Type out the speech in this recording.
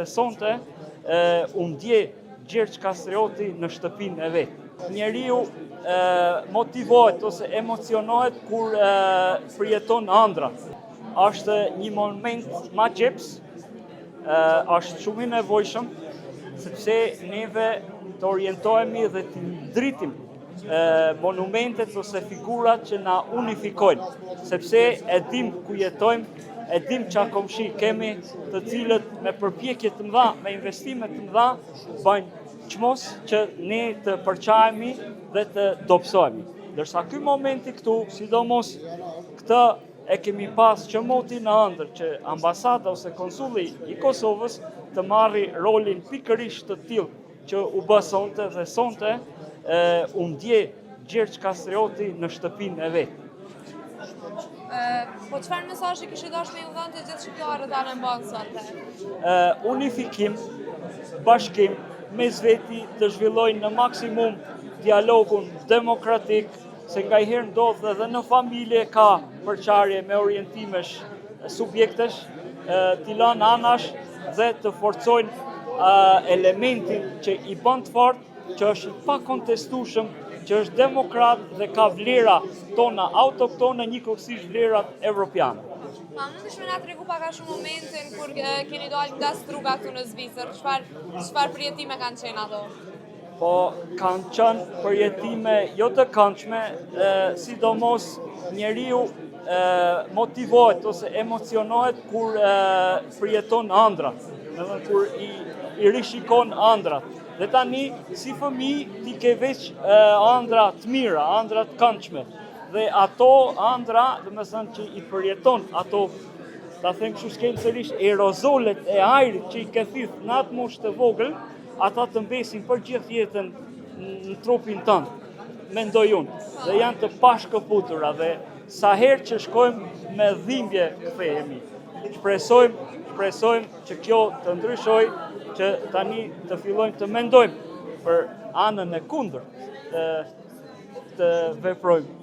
dhe sonte u ndje Gjergj Kastrioti në shtëpinë e vet. Njeriu motivohet ose emocionohet kur përjeton ëndra. Është një moment ma gjeps, është shumë i nevojshëm, sepse neve të orientohemi dhe të ndritim monumentet ose figurat që na unifikojnë, sepse e dim ku jetojmë, e dim çfarë komshi kemi, të cilët me përpjekje të mëdha, me investime të mëdha, bëjnë çmos që ne të përçahemi dhe të dobësohemi. Ndërsa ky momenti këtu, sidomos këtë e kemi pas që moti në ëndër që ambasada ose konsulli i Kosovës të marri rolin pikërisht të tillë që u bë sonte dhe sonte u ndje Gjergj Kastrioti në shtëpinë e vet. Po çfarë mesazhi kishte dashur me u dhënë të gjithë shqiptarët tani në banë sonte? Unifikim, bashkim, mes veti të zhvillojnë në maksimum dialogun demokratik, se nga i herë ndodh edhe në familje ka përçarje me orientimesh subjektesh, t'i lënë anash dhe të forcojnë elementin që i bën të fortë, që është i pakontestueshëm, që është demokrat dhe ka vlera tona autoktone njëkohësisht vlerat evropiane. A mundesh me na tregu pak a shumë momentin kur keni dalë nga struga këtu në Zvicër? Çfarë përjetime kanë qenë ato? Po, kanë qenë përjetime jo të këndshme, sidomos njeriu motivohet ose emocionohet kur përjeton ëndrat, kur i rishikon ëndrat. Dhe tani, si fëmijë, ti ke veç ëndra të mira, ëndra të këndshme. Dhe ato ëndra, domethënë që i përjeton ato, ta them kështu shkencërisht, aerozolet e ajrit që i ke thith në atë moshë të vogël, ata të mbesin për gjithë jetën në trupin tënd, mendoj unë. Dhe janë të pashkëputura dhe sa herë që shkojmë me dhimbje kthehemi. Shpresojmë që kjo të ndryshojë, që tani të fillojmë të mendojmë për anën e kundërt të veprojmë.